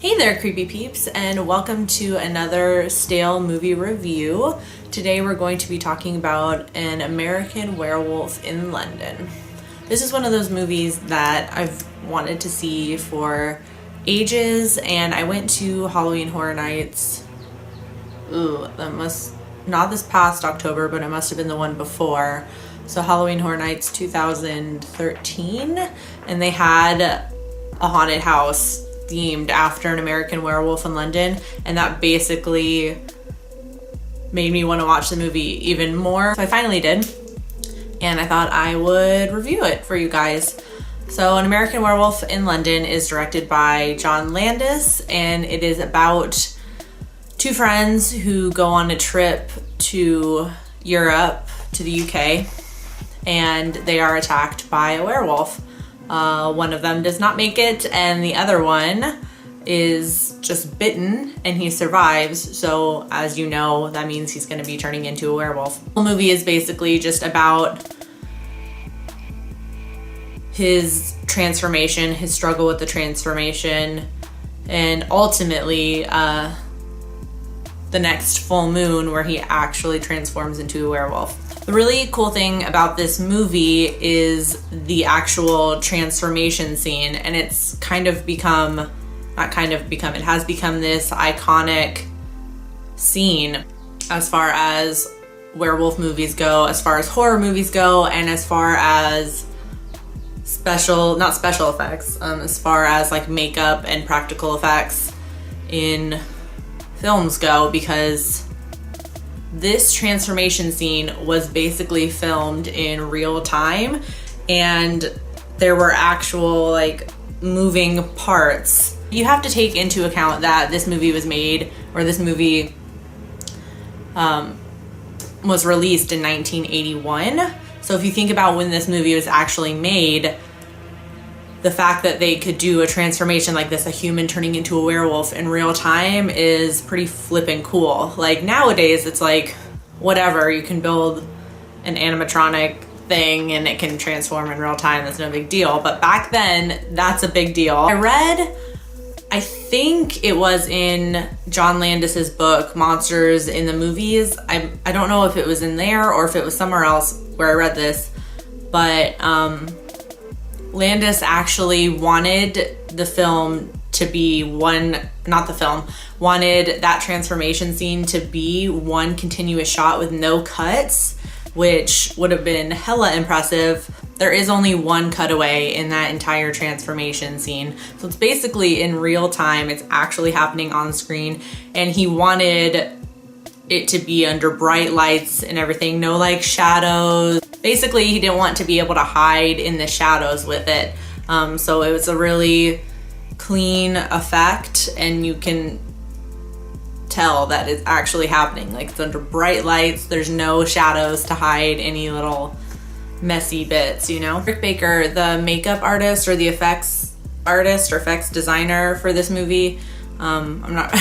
Hey there, creepy peeps, and welcome to another stale movie review. Today we're going to be talking about An American Werewolf in London. This is one of those movies that I've wanted to see for ages, and I went to Halloween Horror Nights. Not this past October, but it must have been the one before. So Halloween Horror Nights 2013, and they had a haunted house themed after An American Werewolf in London, and that basically made me want to watch the movie even more. So I finally did, and I thought I would review it for you guys. So An American Werewolf in London is directed by John Landis, and it is about two friends who go on a trip to Europe, to the UK, and they are attacked by a werewolf. One of them does not make it, and the other one is just bitten, and he survives. So as you know, that means he's going to be turning into a werewolf. The movie is basically just about his transformation, his struggle with the transformation, and ultimately the next full moon where he actually transforms into a werewolf. The really cool thing about this movie is the actual transformation scene, and it's it has become this iconic scene as far as werewolf movies go, as far as horror movies go, and as far as not special effects, as far as like makeup and practical effects in films go, because this transformation scene was basically filmed in real time, and there were actual like moving parts. You have to take into account that this movie was released in 1981. So if you think about when this movie was actually made, the fact that they could do a transformation like this, a human turning into a werewolf in real time, is pretty flippin' cool. Like nowadays, it's like, whatever, you can build an animatronic thing and it can transform in real time, that's no big deal. But back then, that's a big deal. I think it was in John Landis's book, Monsters in the Movies. I don't know if it was in there or if it was somewhere else where I read this, but Landis actually wanted the film to be wanted that transformation scene to be one continuous shot with no cuts, which would have been hella impressive. There is only one cutaway in that entire transformation scene. So it's basically in real time, it's actually happening on screen, and he wanted it to be under bright lights and everything, no like shadows. Basically, he didn't want to be able to hide in the shadows with it. So it was a really clean effect, and you can tell that it's actually happening. Like, it's under bright lights, there's no shadows to hide any little messy bits, you know? Rick Baker, the makeup artist or the effects artist or effects designer for this movie, I'm not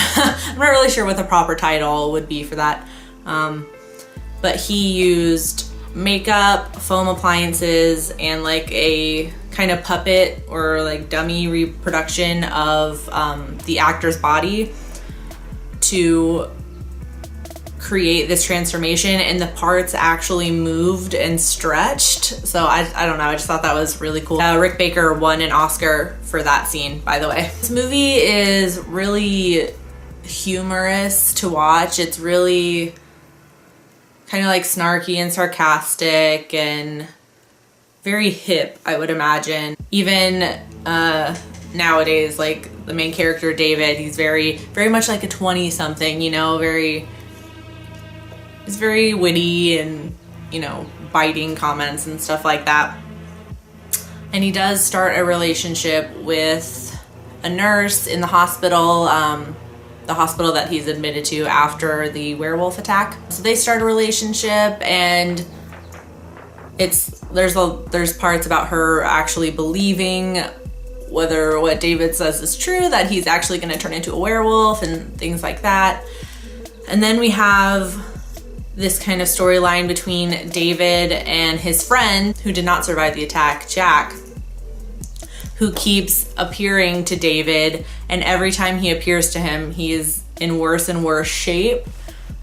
really sure what the proper title would be for that, but he used makeup, foam appliances, and like a kind of puppet or like dummy reproduction of the actor's body to create this transformation, and the parts actually moved and stretched. So I don't know, I just thought that was really cool. Rick Baker won an Oscar for that scene, by the way. This movie is really humorous to watch. It's really kind of like snarky and sarcastic and very hip, I would imagine. Even nowadays, like the main character, David, he's very much like a 20-something, you know, he's very witty and, you know, biting comments and stuff like that. And he does start a relationship with a nurse in the hospital that he's admitted to after the werewolf attack. So they start a relationship, and there's parts about her actually believing whether what David says is true, that he's actually going to turn into a werewolf and things like that. And then we have this kind of storyline between David and his friend who did not survive the attack, Jack. who keeps appearing to David, and every time he appears to him, he is in worse and worse shape.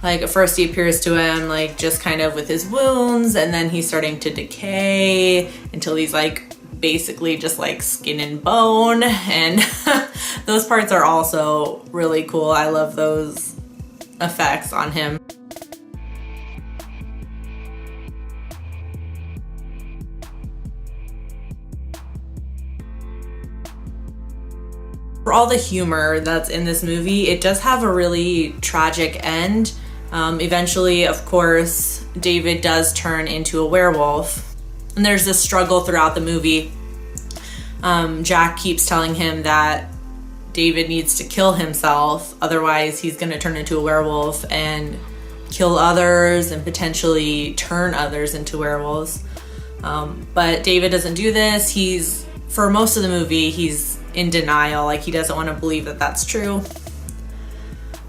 Like at first he appears to him like just kind of with his wounds, and then he's starting to decay until he's like basically just like skin and bone, and those parts are also really cool. I love those effects on him. For all the humor that's in this movie, it does have a really tragic end. Eventually, of course, David does turn into a werewolf. And there's this struggle throughout the movie. Jack keeps telling him that David needs to kill himself, otherwise he's going to turn into a werewolf and kill others and potentially turn others into werewolves. But David doesn't do this. For most of the movie, he's in denial, like he doesn't want to believe that that's true.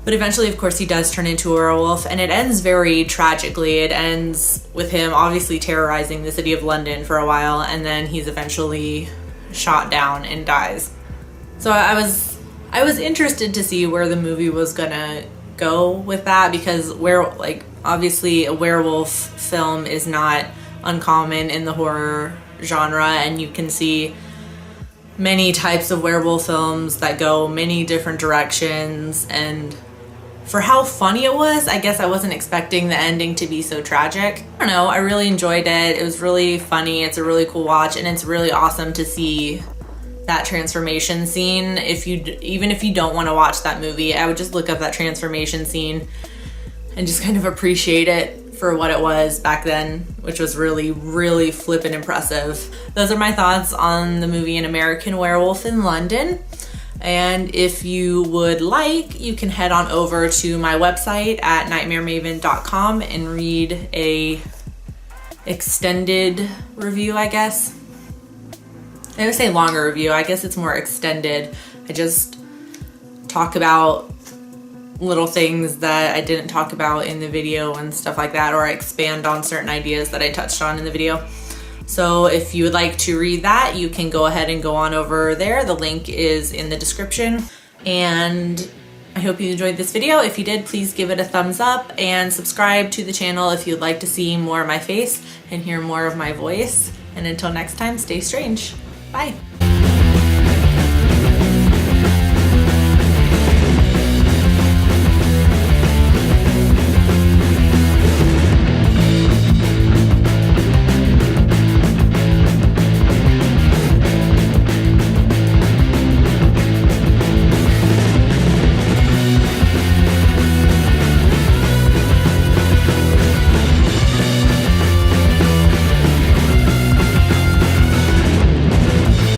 But eventually, of course, he does turn into a werewolf, and it ends very tragically. It ends with him obviously terrorizing the city of London for a while, and then he's eventually shot down and dies. So I was interested to see where the movie was gonna go with that, because obviously a werewolf film is not uncommon in the horror genre, and you can see many types of werewolf films that go many different directions. And for how funny it was, I guess I wasn't expecting the ending to be so tragic. I don't know, I really enjoyed it. It was really funny. It's a really cool watch, and it's really awesome to see that transformation scene. Even if you don't want to watch that movie, I would just look up that transformation scene and just kind of appreciate it for what it was back then, which was really, really flippin' impressive. Those are my thoughts on the movie An American Werewolf in London. And if you would like, you can head on over to my website at NightmareMaven.com and read a extended review, I guess. I would say longer review. I guess it's more extended. I just talk about little things that I didn't talk about in the video and stuff like that, or I expand on certain ideas that I touched on in the video. So if you would like to read that, you can go ahead and go on over there. The link is in the description. And I hope you enjoyed this video. If you did, please give it a thumbs up and subscribe to the channel if you'd like to see more of my face and hear more of my voice. And until next time, stay strange. Bye.